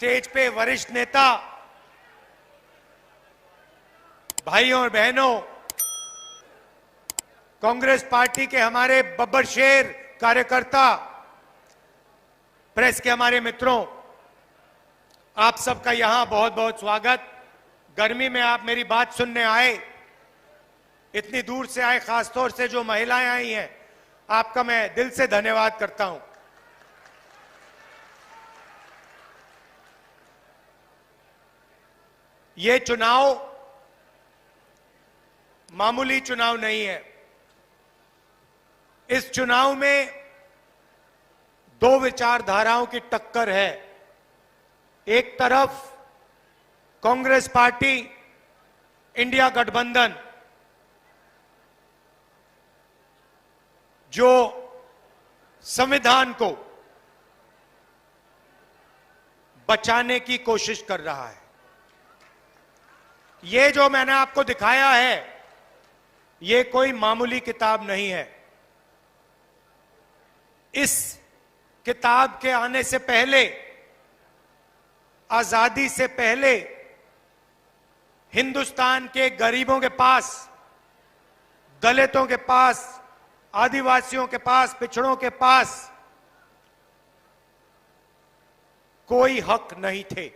Stage पे वरिष्ठ नेता, भाइयों और बहनों, कांग्रेस पार्टी के हमारे बब्बर शेर कार्यकर्ता, प्रेस के हमारे मित्रों, आप सबका यहां बहुत बहुत स्वागत। गर्मी में आप मेरी बात सुनने आए, इतनी दूर से आए, खासतौर से जो महिलाएं आई हैं, आपका मैं दिल से धन्यवाद करता हूं। ये चुनाव मामूली चुनाव नहीं है। इस चुनाव में दो विचारधाराओं की टक्कर है। एक तरफ कांग्रेस पार्टी, इंडिया गठबंधन, जो संविधान को बचाने की कोशिश कर रहा है। ये जो मैंने आपको दिखाया है, ये कोई मामूली किताब नहीं है। इस किताब के आने से पहले, आजादी से पहले, हिंदुस्तान के गरीबों के पास, दलितों के पास, आदिवासियों के पास, पिछड़ों के पास कोई हक नहीं थे।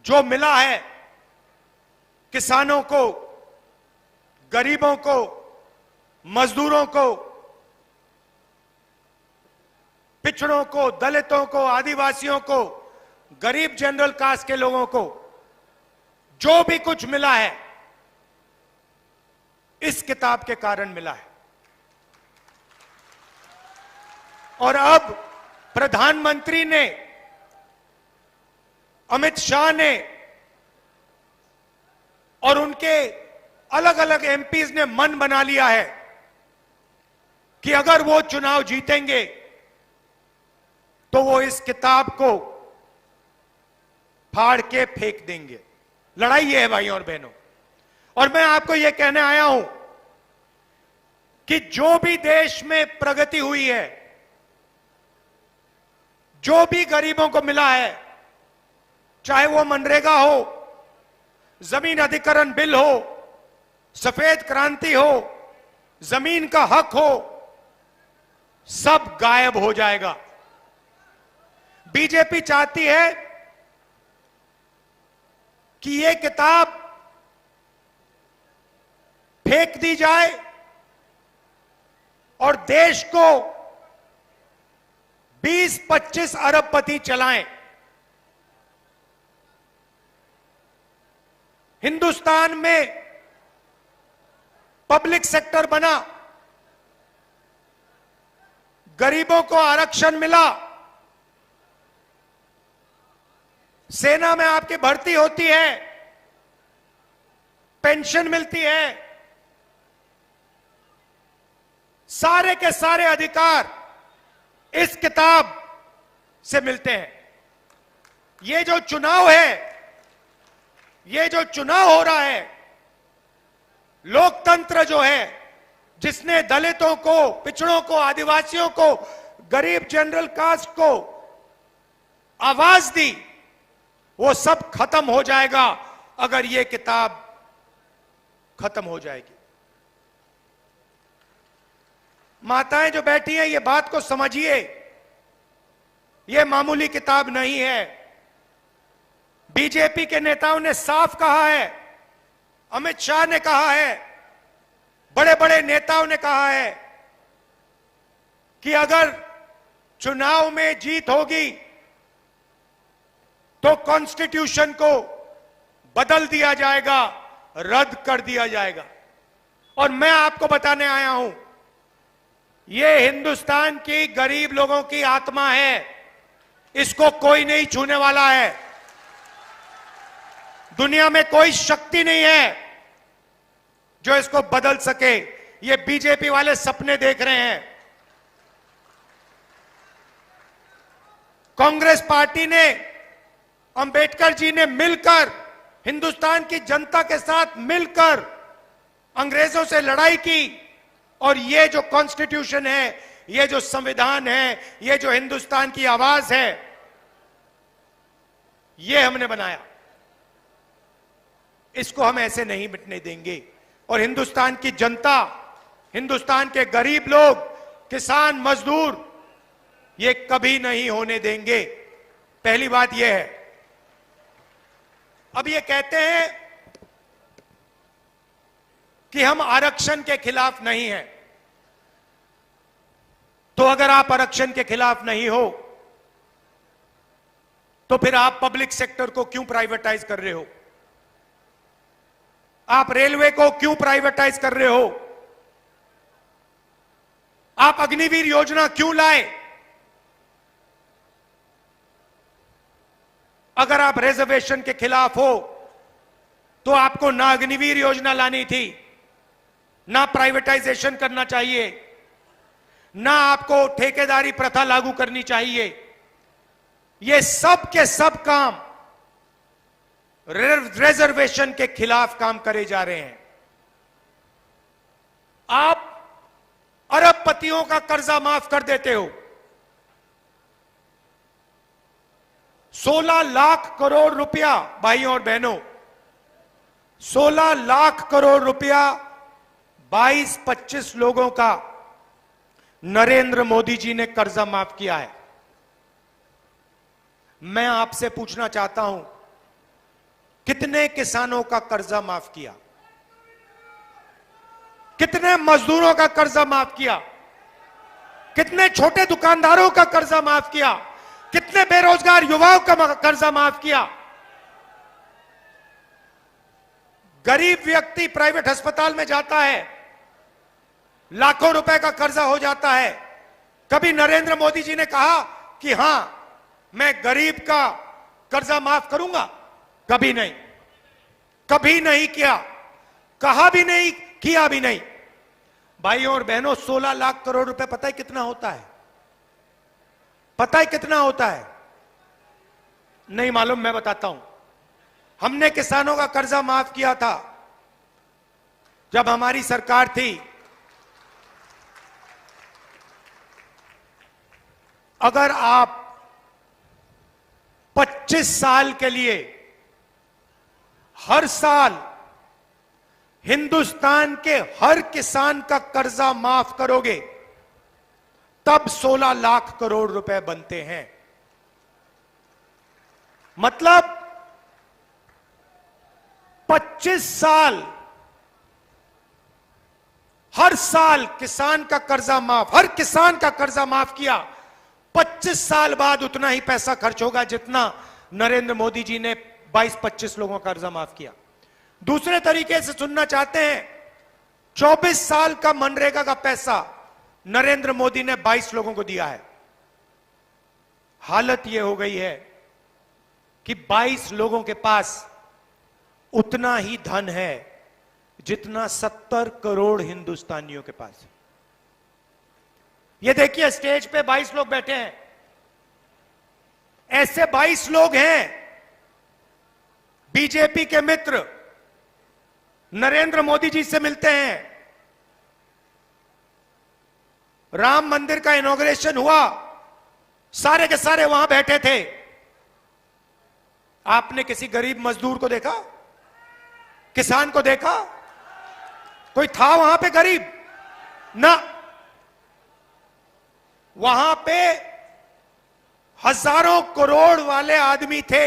जो मिला है किसानों को, गरीबों को, मजदूरों को, पिछड़ों को, दलितों को, आदिवासियों को, गरीब जनरल कास्ट के लोगों को, जो भी कुछ मिला है, इस किताब के कारण मिला है। और अब प्रधानमंत्री ने, अमित शाह ने और उनके अलग अलग एमपीज ने मन बना लिया है कि अगर वो चुनाव जीतेंगे तो वो इस किताब को फाड़ के फेंक देंगे। लड़ाई ये है भाइयों और बहनों। और मैं आपको ये कहने आया हूं कि जो भी देश में प्रगति हुई है, जो भी गरीबों को मिला है, चाहे वो मनरेगा हो, जमीन अधिग्रहण बिल हो, सफेद क्रांति हो, जमीन का हक हो, सब गायब हो जाएगा। बीजेपी चाहती है कि यह किताब फेंक दी जाए और देश को 20-25 अरबपति चलाएं। हिंदुस्तान में पब्लिक सेक्टर बना, गरीबों को आरक्षण मिला, सेना में आपकी भर्ती होती है, पेंशन मिलती है, सारे के सारे अधिकार इस किताब से मिलते हैं। ये जो चुनाव है, ये जो चुनाव हो रहा है, लोकतंत्र जो है, जिसने दलितों को, पिछड़ों को, आदिवासियों को, गरीब जनरल कास्ट को आवाज दी, वो सब खत्म हो जाएगा अगर ये किताब खत्म हो जाएगी। माताएं जो बैठी हैं, ये बात को समझिए, ये मामूली किताब नहीं है। बीजेपी के नेताओं ने साफ कहा है, अमित शाह ने कहा है, बड़े बड़े नेताओं ने कहा है कि अगर चुनाव में जीत होगी तो कॉन्स्टिट्यूशन को बदल दिया जाएगा, रद्द कर दिया जाएगा। और मैं आपको बताने आया हूं, यह हिंदुस्तान की गरीब लोगों की आत्मा है, इसको कोई नहीं छूने वाला है। दुनिया में कोई शक्ति नहीं है जो इसको बदल सके। ये बीजेपी वाले सपने देख रहे हैं। कांग्रेस पार्टी ने, अंबेडकर जी ने मिलकर, हिंदुस्तान की जनता के साथ मिलकर अंग्रेजों से लड़ाई की और ये जो कॉन्स्टिट्यूशन है, ये जो संविधान है, ये जो हिंदुस्तान की आवाज है, ये हमने बनाया, इसको हम ऐसे नहीं मिटने देंगे। और हिंदुस्तान की जनता, हिंदुस्तान के गरीब लोग, किसान, मजदूर, ये कभी नहीं होने देंगे। पहली बात यह है। अब ये कहते हैं कि हम आरक्षण के खिलाफ नहीं हैं। तो अगर आप आरक्षण के खिलाफ नहीं हो तो फिर आप पब्लिक सेक्टर को क्यों प्राइवेटाइज कर रहे हो? आप रेलवे को क्यों प्राइवेटाइज कर रहे हो? आप अग्निवीर योजना क्यों लाए? अगर आप रिजर्वेशन के खिलाफ हो तो आपको ना अग्निवीर योजना लानी थी, ना प्राइवेटाइजेशन करना चाहिए, ना आपको ठेकेदारी प्रथा लागू करनी चाहिए। ये सब के सब काम रिजर्वेशन के खिलाफ काम करे जा रहे हैं। आप अरबपतियों का कर्जा माफ कर देते हो। 16 लाख करोड़ रुपया, भाइयों और बहनों, 16 लाख करोड़ रुपया 22-25 लोगों का नरेंद्र मोदी जी ने कर्जा माफ किया है। मैं आपसे पूछना चाहता हूं, कितने किसानों का कर्जा माफ किया? कितने मजदूरों का कर्जा माफ किया? कितने छोटे दुकानदारों का कर्जा माफ किया? कितने बेरोजगार युवाओं का कर्जा माफ किया? गरीब व्यक्ति प्राइवेट अस्पताल में जाता है, लाखों रुपए का कर्जा हो जाता है। कभी नरेंद्र मोदी जी ने कहा कि हां मैं गरीब का कर्जा माफ करूंगा? कभी नहीं, कभी नहीं किया, कहा भी नहीं, किया भी नहीं। भाइयों और बहनों, 16 लाख करोड़ रुपए पता है कितना होता है? पता है कितना होता है? नहीं मालूम, मैं बताता हूं। हमने किसानों का कर्जा माफ किया था जब हमारी सरकार थी। अगर आप 25 साल के लिए हर साल हिंदुस्तान के हर किसान का कर्जा माफ करोगे तब 16 लाख करोड़ रुपए बनते हैं। मतलब 25 साल, हर साल किसान का कर्जा माफ, हर किसान का कर्जा माफ किया। 25 साल बाद उतना ही पैसा खर्च होगा जितना नरेंद्र मोदी जी ने 22-25 लोगों का कर्जा माफ किया। दूसरे तरीके से सुनना चाहते हैं, 24 साल का मनरेगा का पैसा नरेंद्र मोदी ने 22 लोगों को दिया है। हालत यह हो गई है कि 22 लोगों के पास उतना ही धन है जितना 70 करोड़ हिंदुस्तानियों के पास है। ये देखिए, स्टेज पे 22 लोग बैठे हैं। ऐसे 22 लोग हैं बीजेपी के मित्र, नरेंद्र मोदी जी से मिलते हैं। राम मंदिर का इनॉग्रेशन हुआ, सारे के सारे वहां बैठे थे। आपने किसी गरीब मजदूर को देखा? किसान को देखा? कोई था वहां पे गरीब? ना। वहां पे हजारों करोड़ वाले आदमी थे।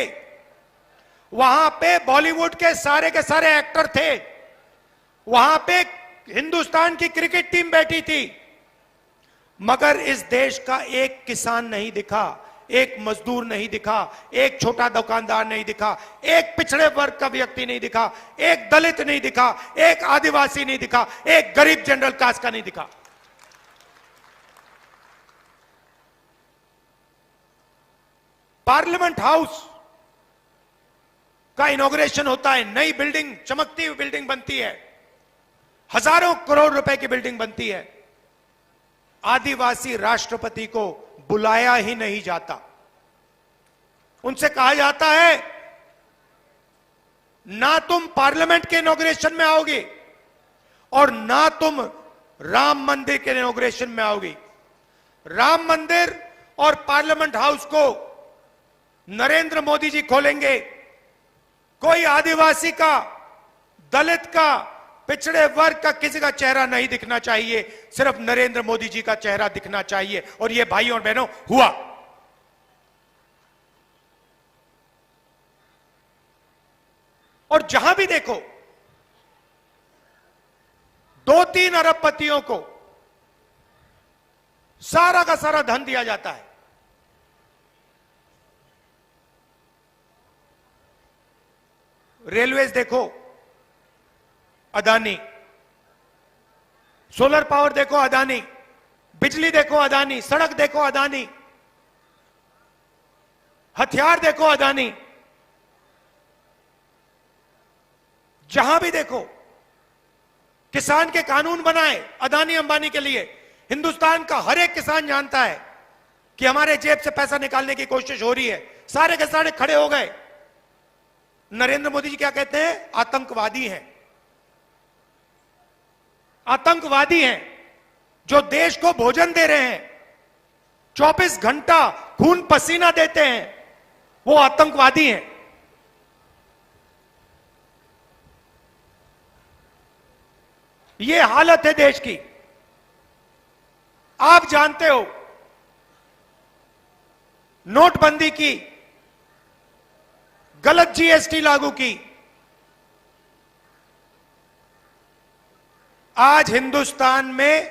वहां पे बॉलीवुड के सारे एक्टर थे। वहां पे हिंदुस्तान की क्रिकेट टीम बैठी थी। मगर इस देश का एक किसान नहीं दिखा, एक मजदूर नहीं दिखा, एक छोटा दुकानदार नहीं दिखा, एक पिछड़े वर्ग का व्यक्ति नहीं दिखा, एक दलित नहीं दिखा, एक आदिवासी नहीं दिखा, एक गरीब जनरल कास्ट का नहीं दिखा। पार्लियामेंट हाउस का इनॉग्रेशन होता है, नई बिल्डिंग, चमकती हुई बिल्डिंग बनती है, हजारों करोड़ रुपए की बिल्डिंग बनती है। आदिवासी राष्ट्रपति को बुलाया ही नहीं जाता। उनसे कहा जाता है ना तुम पार्लियामेंट के इनॉग्रेशन में आओगे और ना तुम राम मंदिर के इनॉग्रेशन में आओगे। राम मंदिर और पार्लियामेंट हाउस को नरेंद्र मोदी जी खोलेंगे, कोई आदिवासी का, दलित का, पिछड़े वर्ग का किसी का चेहरा नहीं दिखना चाहिए, सिर्फ नरेंद्र मोदी जी का चेहरा दिखना चाहिए। और ये भाइयों और बहनों हुआ। और जहां भी देखो 2-3 अरबपतियों को सारा का सारा धन दिया जाता है। रेलवेज देखो अदानी, सोलर पावर देखो अदानी, बिजली देखो अदानी, सड़क देखो अदानी, हथियार देखो अदानी। जहां भी देखो किसान के कानून बनाए अदानी अंबानी के लिए। हिंदुस्तान का हर एक किसान जानता है कि हमारे जेब से पैसा निकालने की कोशिश हो रही है। सारे के सारे खड़े हो गए। नरेंद्र मोदी जी क्या कहते हैं? आतंकवादी हैं। आतंकवादी हैं जो देश को भोजन दे रहे हैं, 24 घंटा खून पसीना देते हैं, वो आतंकवादी हैं। ये हालत है देश की। आप जानते हो नोटबंदी की, गलत जीएसटी लागू की। आज हिंदुस्तान में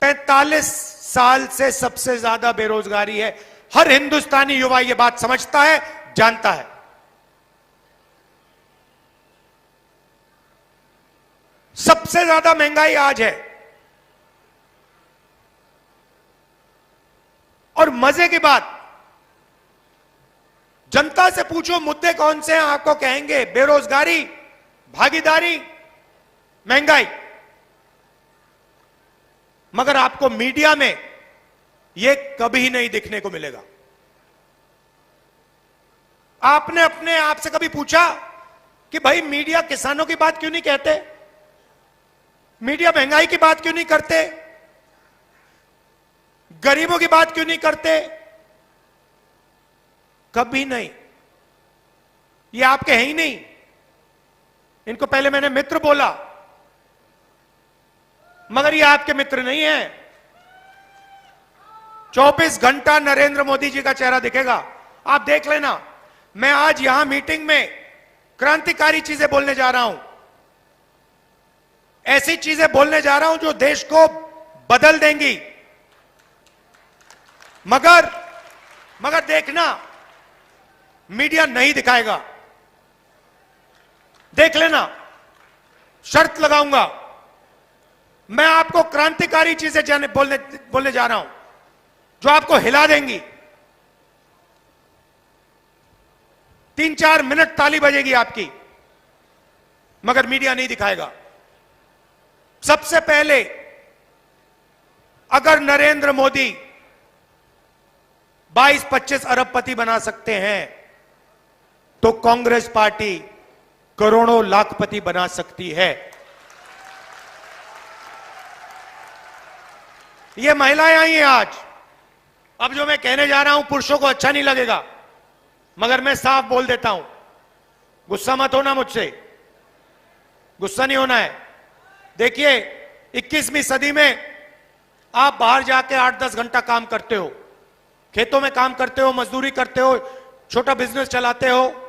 45 साल से सबसे ज्यादा बेरोजगारी है। हर हिंदुस्तानी युवा यह बात समझता है, जानता है। सबसे ज्यादा महंगाई आज है। और मजे की बात, जनता से पूछो मुद्दे कौन से हैं, आपको कहेंगे बेरोजगारी, भागीदारी, महंगाई। मगर आपको मीडिया में यह कभी नहीं दिखने को मिलेगा। आपने अपने आप से कभी पूछा कि भाई मीडिया किसानों की बात क्यों नहीं कहते? मीडिया महंगाई की बात क्यों नहीं करते? गरीबों की बात क्यों नहीं करते? कभी नहीं। ये आपके हैं ही नहीं। इनको पहले मैंने मित्र बोला, मगर ये आपके मित्र नहीं है। 24 घंटा नरेंद्र मोदी जी का चेहरा दिखेगा। आप देख लेना। मैं आज यहां मीटिंग में क्रांतिकारी चीजें बोलने जा रहा हूं। ऐसी चीजें बोलने जा रहा हूं जो देश को बदल देंगी। मगर देखना, मीडिया नहीं दिखाएगा। देख लेना, शर्त लगाऊंगा। मैं आपको क्रांतिकारी चीजें बोलने जा रहा हूं जो आपको हिला देंगी। 3-4 मिनट ताली बजेगी आपकी, मगर मीडिया नहीं दिखाएगा। सबसे पहले, अगर नरेंद्र मोदी 22-25 अरबपति बना सकते हैं तो कांग्रेस पार्टी करोड़ों लाखपति बना सकती है। ये महिलाएं आई हैं आज। अब जो मैं कहने जा रहा हूं पुरुषों को अच्छा नहीं लगेगा, मगर मैं साफ बोल देता हूं। गुस्सा मत होना मुझसे, गुस्सा नहीं होना है। देखिए, 21वीं सदी में आप बाहर जाके 8-10 घंटा काम करते हो, खेतों में काम करते हो, मजदूरी करते हो, छोटा बिजनेस चलाते हो,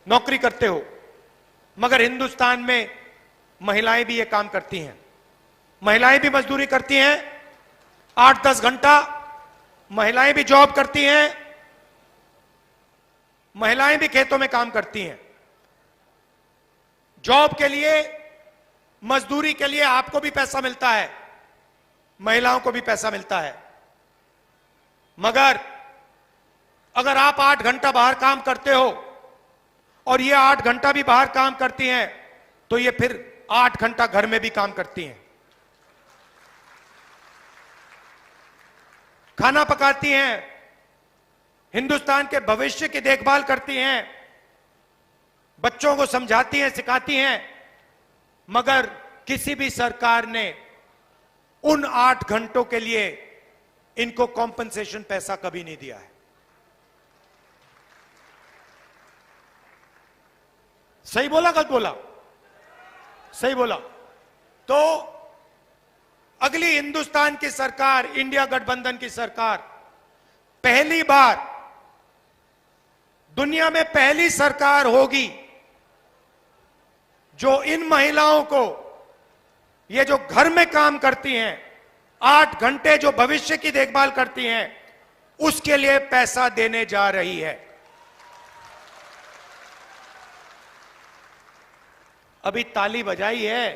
नौकरी करते हो। मगर हिंदुस्तान में महिलाएं भी ये काम करती हैं। महिलाएं भी मजदूरी करती हैं 8-10 घंटा। महिलाएं भी जॉब करती हैं। महिलाएं भी खेतों में काम करती हैं। जॉब के लिए, मजदूरी के लिए आपको भी पैसा मिलता है, महिलाओं को भी पैसा मिलता है। मगर अगर आप 8 घंटा बाहर काम करते हो और ये 8 घंटा भी बाहर काम करती हैं, तो ये फिर 8 घंटा घर में भी काम करती हैं। खाना पकाती हैं, हिंदुस्तान के भविष्य की देखभाल करती हैं, बच्चों को समझाती हैं, सिखाती हैं। मगर किसी भी सरकार ने उन 8 घंटों के लिए इनको कॉम्पनसेशन पैसा कभी नहीं दिया है। सही बोला गलत बोला? सही बोला। तो अगली हिंदुस्तान की सरकार, इंडिया गठबंधन की सरकार, पहली बार दुनिया में पहली सरकार होगी जो इन महिलाओं को, ये जो घर में काम करती हैं, 8 घंटे जो भविष्य की देखभाल करती हैं, उसके लिए पैसा देने जा रही है। अभी ताली बजाई है,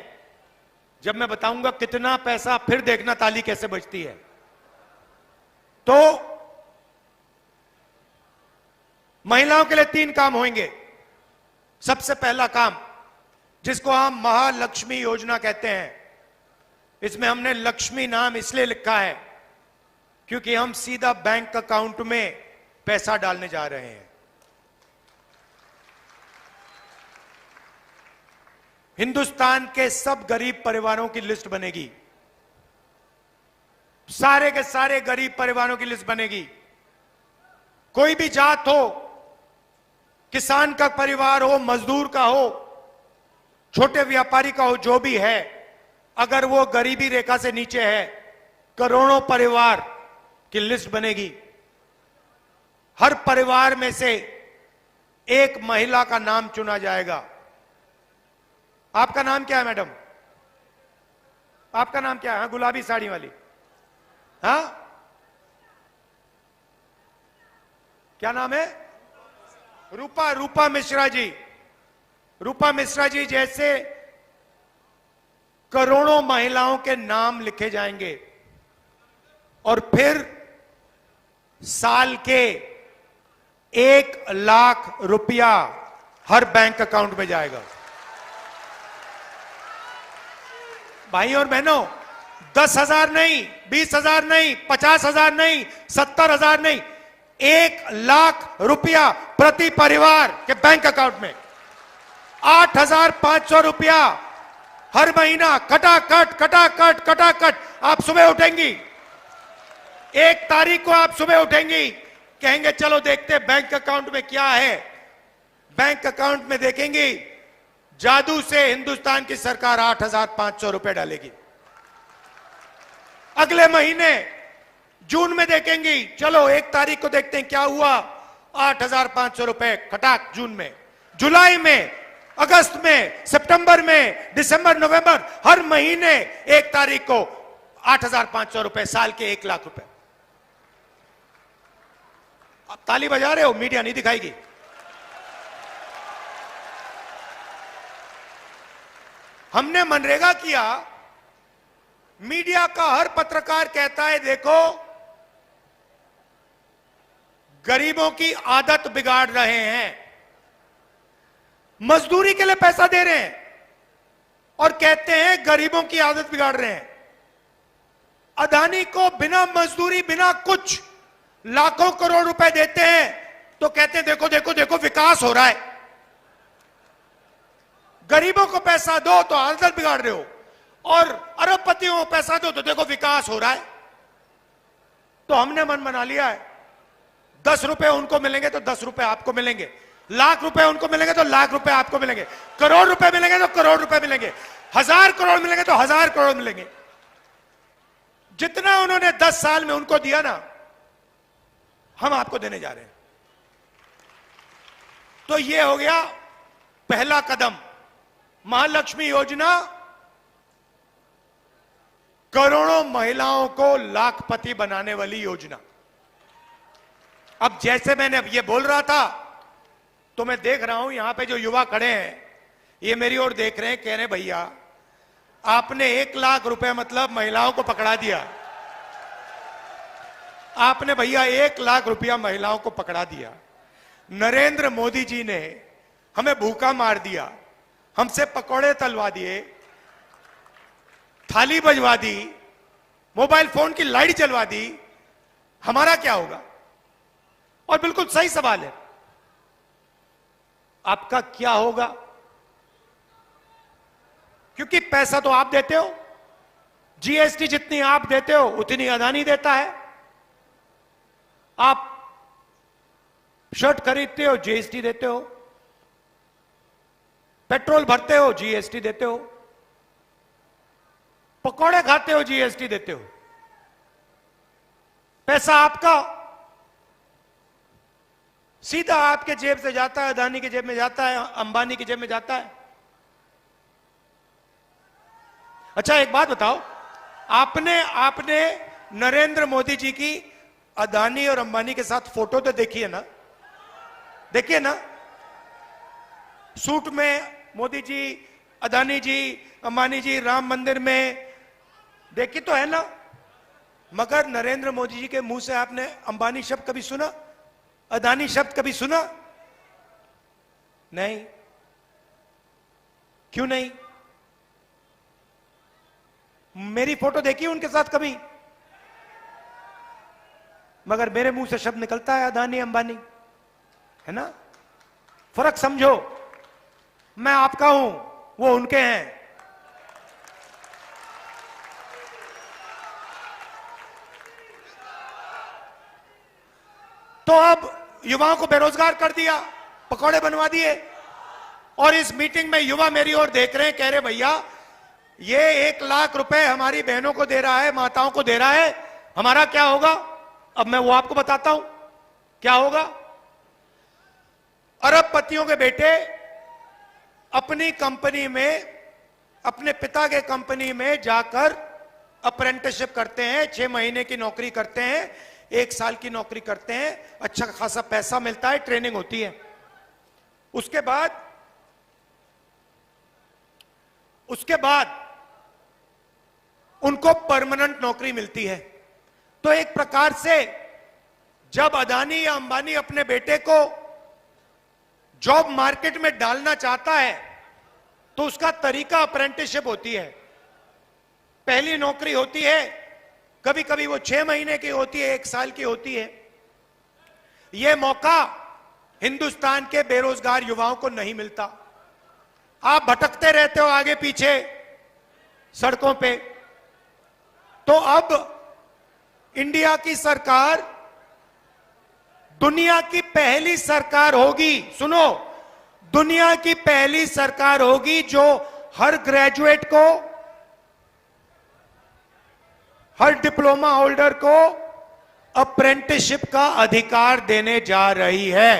जब मैं बताऊंगा कितना पैसा, फिर देखना ताली कैसे बजती है। तो महिलाओं के लिए 3 काम होंगे। सबसे पहला काम, जिसको हम महालक्ष्मी योजना कहते हैं, इसमें हमने लक्ष्मी नाम इसलिए लिखा है क्योंकि हम सीधा बैंक अकाउंट में पैसा डालने जा रहे हैं। हिंदुस्तान के सब गरीब परिवारों की लिस्ट बनेगी, सारे के सारे गरीब परिवारों की लिस्ट बनेगी। कोई भी जात हो, किसान का परिवार हो, मजदूर का हो, छोटे व्यापारी का हो, जो भी है, अगर वो गरीबी रेखा से नीचे है, करोड़ों परिवार की लिस्ट बनेगी। हर परिवार में से एक महिला का नाम चुना जाएगा। आपका नाम क्या है मैडम? आपका नाम क्या है? हाँ, गुलाबी साड़ी वाली, हाँ, क्या नाम है? रूपा। रूपा मिश्रा जी। रूपा मिश्रा जी जैसे करोड़ों महिलाओं के नाम लिखे जाएंगे और फिर साल के 1 लाख रुपया हर बैंक अकाउंट में जाएगा। भाई और बहनों, 10,000 नहीं, 20,000 नहीं, 50,000 नहीं, 70,000 नहीं, 1 लाख रुपया प्रति परिवार के बैंक अकाउंट में। 8,500 रुपया हर महीना, कटाकट कटाकट कटाकट। आप सुबह उठेंगी, 1 तारीख को आप सुबह उठेंगी, कहेंगे चलो देखते बैंक अकाउंट में क्या है। बैंक अकाउंट में देखेंगी, जादू से हिंदुस्तान की सरकार 8,500 रुपए डालेगी। अगले महीने जून में देखेंगी, चलो 1 तारीख को देखते हैं क्या हुआ, 8,500 रुपए खटाक जून में। जुलाई में, अगस्त में, सितंबर में, दिसंबर, नवंबर, हर महीने 1 तारीख को 8,500 रुपए, साल के 1 लाख रुपए। आप ताली बजा रहे हो, मीडिया नहीं दिखाएगी। हमने मनरेगा किया, मीडिया का हर पत्रकार कहता है देखो गरीबों की आदत बिगाड़ रहे हैं, मजदूरी के लिए पैसा दे रहे हैं और कहते हैं गरीबों की आदत बिगाड़ रहे हैं। अदानी को बिना मजदूरी, बिना कुछ लाखों करोड़ रुपए देते हैं तो कहते हैं देखो देखो देखो विकास हो रहा है। गरीबों को पैसा दो तो आदत बिगाड़ रहे हो, और अरबपतियों को पैसा दो तो देखो विकास हो रहा है। तो हमने मन बना लिया है, 10 रुपए उनको मिलेंगे तो 10 रुपए आपको मिलेंगे, लाख रुपए उनको मिलेंगे तो लाख रुपए आपको मिलेंगे, करोड़ रुपए मिलेंगे तो करोड़ रुपए मिलेंगे, 1000 करोड़ मिलेंगे तो 1000 करोड़ मिलेंगे। जितना उन्होंने 10 साल में उनको दिया ना, हम आपको देने जा रहे हैं। तो ये हो गया पहला कदम, महालक्ष्मी योजना, करोड़ों महिलाओं को लाखपति बनाने वाली योजना। अब जैसे मैंने अब ये बोल रहा था तो मैं देख रहा हूं यहां पे जो युवा खड़े हैं, ये मेरी ओर देख रहे हैं, कह रहे भैया आपने 1 लाख रुपए मतलब महिलाओं को पकड़ा दिया। आपने भैया 1 लाख रुपया महिलाओं को पकड़ा दिया। नरेंद्र मोदी जी ने हमें भूखा मार दिया, हमसे पकौड़े तलवा दिए, थाली बजवा दी, मोबाइल फोन की लाइट जलवा दी, हमारा क्या होगा? और बिल्कुल सही सवाल है, आपका क्या होगा? क्योंकि पैसा तो आप देते हो, जीएसटी जितनी आप देते हो उतनी अदानी देता है। आप शर्ट खरीदते हो, जीएसटी देते हो। पेट्रोल भरते हो, जीएसटी देते हो। पकौड़े खाते हो, जीएसटी देते हो। पैसा आपका सीधा आपके जेब से जाता है, अदानी की जेब में जाता है, अंबानी की जेब में जाता है। अच्छा एक बात बताओ, आपने नरेंद्र मोदी जी की अदानी और अंबानी के साथ फोटो तो देखी है ना? देखिए ना, सूट में मोदी जी, अदानी जी, अंबानी जी राम मंदिर में, देखी तो है ना? मगर नरेंद्र मोदी जी के मुंह से आपने अंबानी शब्द कभी सुना? अदानी शब्द कभी सुना? नहीं। क्यों नहीं? मेरी फोटो देखी उनके साथ कभी? मगर मेरे मुंह से शब्द निकलता है अदानी अंबानी, है ना? फर्क समझो, मैं आपका हूं, वो उनके हैं। तो अब युवाओं को बेरोजगार कर दिया, पकौड़े बनवा दिए, और इस मीटिंग में युवा मेरी ओर देख रहे हैं, कह रहे भैया ये 1 लाख रुपए हमारी बहनों को दे रहा है, माताओं को दे रहा है, हमारा क्या होगा? अब मैं वो आपको बताता हूं क्या होगा। अरबपतियों के बेटे अपनी कंपनी में, अपने पिता के कंपनी में जाकर अप्रेंटिसशिप करते हैं, 6 महीने की नौकरी करते हैं, 1 साल की नौकरी करते हैं, अच्छा खासा पैसा मिलता है, ट्रेनिंग होती है। उसके बाद उनको परमानेंट नौकरी मिलती है। तो एक प्रकार से जब अदानी या अंबानी अपने बेटे को जॉब मार्केट में डालना चाहता है तो उसका तरीका अप्रेंटिसशिप होती है। पहली नौकरी होती है, कभी कभी वो 6 महीने की होती है, 1 साल की होती है। यह मौका हिंदुस्तान के बेरोजगार युवाओं को नहीं मिलता। आप भटकते रहते हो आगे पीछे सड़कों पे। तो अब इंडिया की सरकार दुनिया की पहली सरकार होगी, सुनो, दुनिया की पहली सरकार होगी जो हर ग्रेजुएट को, हर डिप्लोमा होल्डर को अप्रेंटिसशिप का अधिकार देने जा रही है।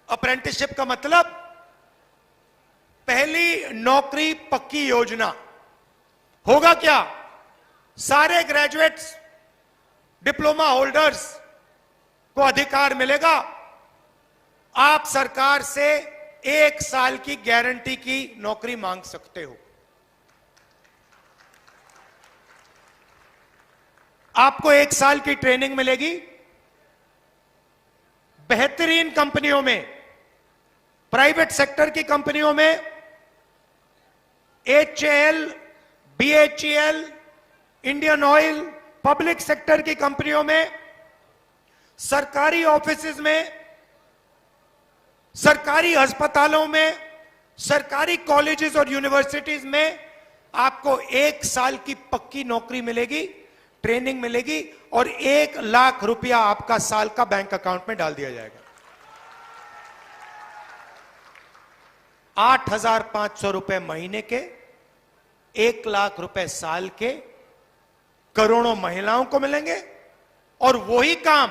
अप्रेंटिसशिप का मतलब पहली नौकरी पक्की योजना। होगा क्या? सारे ग्रेजुएट्स, डिप्लोमा होल्डर्स को अधिकार मिलेगा। आप सरकार से 1 साल की गारंटी की नौकरी मांग सकते हो। आपको 1 साल की ट्रेनिंग मिलेगी बेहतरीन कंपनियों में, प्राइवेट सेक्टर की कंपनियों में, HAL, BHEL, Indian oil, public sector की कंपनियों में, सरकारी ऑफिसेज में, सरकारी अस्पतालों में, सरकारी कॉलेजेस और यूनिवर्सिटीज में आपको 1 साल की पक्की नौकरी मिलेगी, ट्रेनिंग मिलेगी, और 1 लाख रुपया आपका साल का बैंक अकाउंट में डाल दिया जाएगा। 8,500 रुपए महीने के, 1 लाख रुपए साल के, करोड़ों महिलाओं को मिलेंगे, और वही काम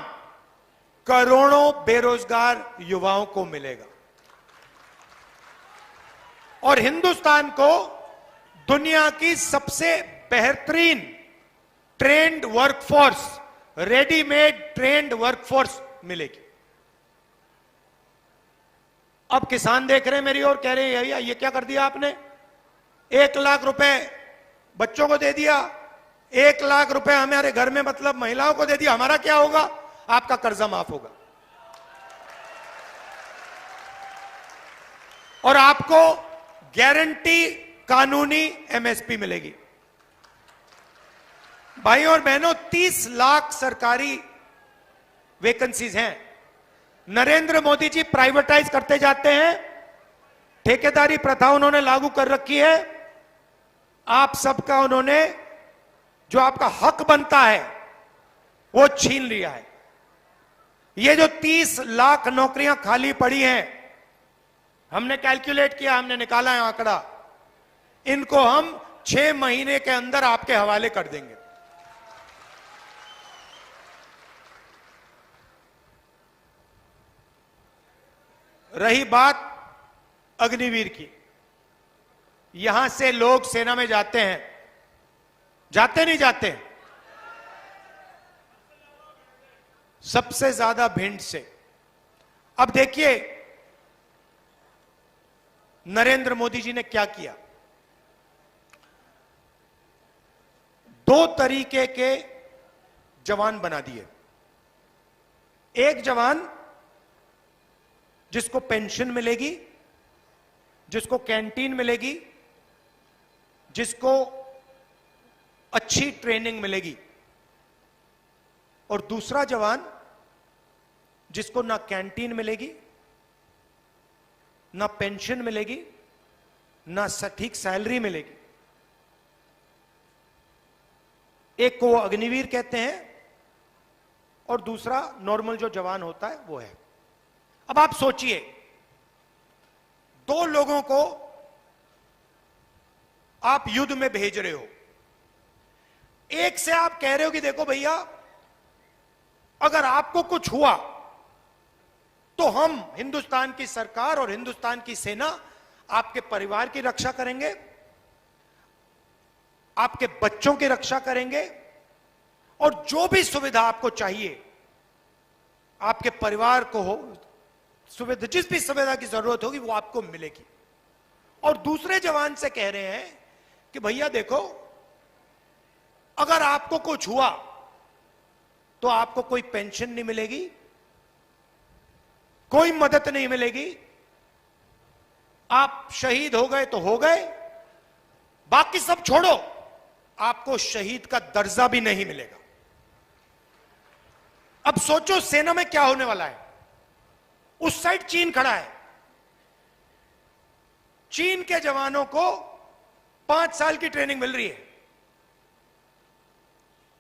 करोड़ों बेरोजगार युवाओं को मिलेगा। और हिंदुस्तान को दुनिया की सबसे बेहतरीन trend workforce, readymade trend workforce मिलेगी। अब किसान देख रहे हैं मेरी ओर, कह रहे हैं भैया ये क्या कर दिया आपने? 1 लाख रुपए बच्चों को दे दिया, 1 लाख रुपए हमारे घर में मतलब महिलाओं को दे दिया, हमारा क्या होगा? आपका कर्जा माफ होगा और आपको गारंटी कानूनी MSP मिलेगी। भाइयों और बहनों, 30 लाख सरकारी वैकेंसीज हैं। नरेंद्र मोदी जी प्राइवेटाइज करते जाते हैं, ठेकेदारी प्रथा उन्होंने लागू कर रखी है। आप सबका उन्होंने जो आपका हक बनता है वो छीन लिया है। ये जो 30 लाख नौकरियां खाली पड़ी हैं, हमने कैलकुलेट किया, हमने निकाला है आंकड़ा, इनको हम 6 महीने के अंदर आपके हवाले कर देंगे। रही बात अग्निवीर की, यहां से लोग सेना में जाते हैं, जाते नहीं जाते? सबसे ज्यादा भिंड से। अब देखिए नरेंद्र मोदी जी ने क्या किया। 2 तरीके के जवान बना दिए। एक जवान जिसको पेंशन मिलेगी, जिसको कैंटीन मिलेगी, जिसको अच्छी ट्रेनिंग मिलेगी, और दूसरा जवान जिसको ना कैंटीन मिलेगी, ना पेंशन मिलेगी, ना सटीक सैलरी मिलेगी। एक को वो अग्निवीर कहते हैं और दूसरा नॉर्मल जो जवान होता है वो है। अब आप सोचिए, 2 लोगों को आप युद्ध में भेज रहे हो। एक से आप कह रहे हो कि देखो भैया, अगर आपको कुछ हुआ तो हम हिंदुस्तान की सरकार और हिंदुस्तान की सेना आपके परिवार की रक्षा करेंगे, आपके बच्चों की रक्षा करेंगे, और जो भी सुविधा आपको चाहिए आपके परिवार को हो, सुविधा, जिस भी सुविधा की जरूरत होगी वो आपको मिलेगी। और दूसरे जवान से कह रहे हैं कि भैया देखो, अगर आपको कुछ हुआ तो आपको कोई पेंशन नहीं मिलेगी, कोई मदद नहीं मिलेगी, आप शहीद हो गए तो हो गए, बाकी सब छोड़ो, आपको शहीद का दर्जा भी नहीं मिलेगा। अब सोचो सेना में क्या होने वाला है। उस साइड चीन खड़ा है, चीन के जवानों को 5 साल की ट्रेनिंग मिल रही है,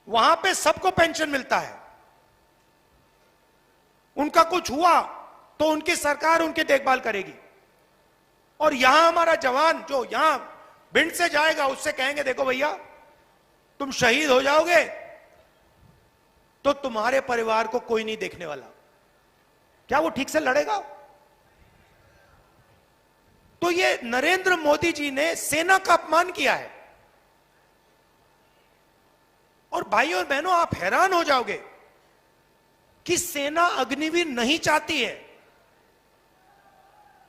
वहां पे सबको पेंशन मिलता है, उनका कुछ हुआ तो उनकी सरकार उनकी देखभाल करेगी। और यहां हमारा जवान जो यहां भिंड से जाएगा उससे कहेंगे देखो भैया, तुम शहीद हो जाओगे तो तुम्हारे परिवार को कोई नहीं देखने वाला। क्या वो ठीक से लड़ेगा? तो ये नरेंद्र मोदी जी ने सेना का अपमान किया है। और भाइयों और बहनों, आप हैरान हो जाओगे कि सेना अग्निवीर नहीं चाहती है।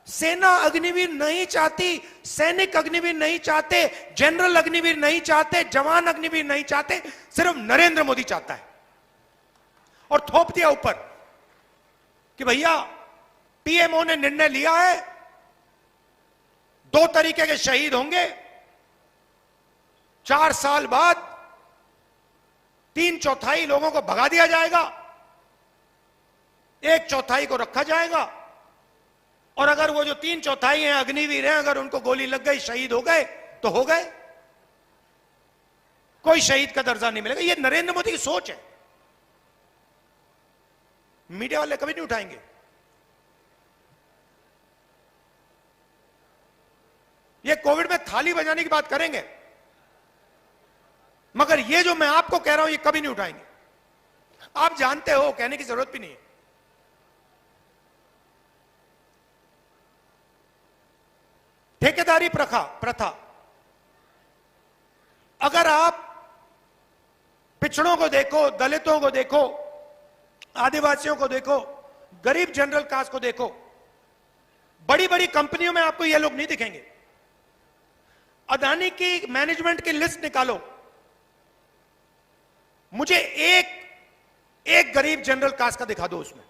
सेना अग्निवीर नहीं चाहती, सैनिक अग्निवीर नहीं चाहते, जनरल अग्निवीर नहीं चाहते, जवान अग्निवीर नहीं चाहते, सिर्फ नरेंद्र मोदी चाहता है। और थोप दिया ऊपर कि भैया पीएमओ ने निर्णय लिया है, 2 तरीके के शहीद होंगे, 4 साल बाद 3/4 लोगों को भगा दिया जाएगा, 1/4 को रखा जाएगा, और अगर वो जो 3/4 हैं अग्निवीर हैं, अगर उनको गोली लग गई, शहीद हो गए तो हो गए, कोई शहीद का दर्जा नहीं मिलेगा। ये नरेंद्र मोदी की सोच है। मीडिया वाले कभी नहीं उठाएंगे। ये कोविड में थाली बजाने की बात करेंगे, मगर ये जो मैं आपको कह रहा हूं ये कभी नहीं उठाएंगे। आप जानते हो, कहने की जरूरत भी नहीं है। ठेकेदारी प्रथा, अगर आप पिछड़ों को देखो, दलितों को देखो, आदिवासियों को देखो, गरीब जनरल कास्ट को देखो, बड़ी बड़ी कंपनियों में आपको ये लोग नहीं दिखेंगे। अदानी की मैनेजमेंट की लिस्ट निकालो, मुझे एक गरीब जनरल कास्ट का दिखा दो, उसमें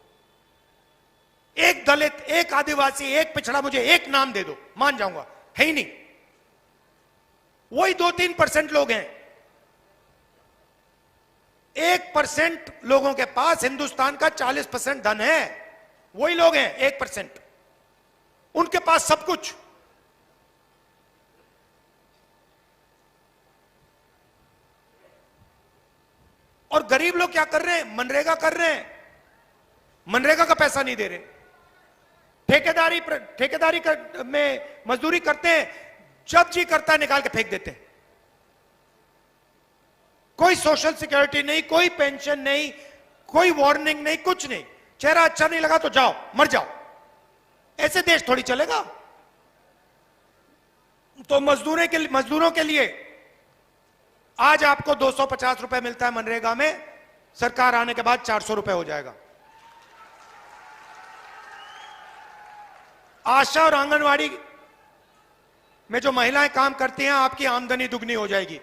एक दलित, एक आदिवासी, एक पिछड़ा, मुझे एक नाम दे दो, मान जाऊंगा। है ही नहीं। वही 2-3% लोग हैं। 1% लोगों के पास हिंदुस्तान का 40% धन है, वही लोग हैं 1%, उनके पास सब कुछ। और गरीब लोग क्या कर रहे हैं? मनरेगा कर रहे हैं, मनरेगा का पैसा नहीं दे रहे। ठेकेदारी में मजदूरी करते हैं, जब जी करता है निकाल के फेंक देते हैं। कोई सोशल सिक्योरिटी नहीं, कोई पेंशन नहीं, कोई वार्निंग नहीं, कुछ नहीं। चेहरा अच्छा नहीं लगा तो जाओ, मर जाओ। ऐसे देश थोड़ी चलेगा। तो मजदूरों के लिए आज आपको 250 रुपए मिलता है मनरेगा में, सरकार आने के बाद 400 रुपए हो जाएगा। आशा और आंगनवाड़ी में जो महिलाएं काम करती हैं, आपकी आमदनी दुगनी हो जाएगी।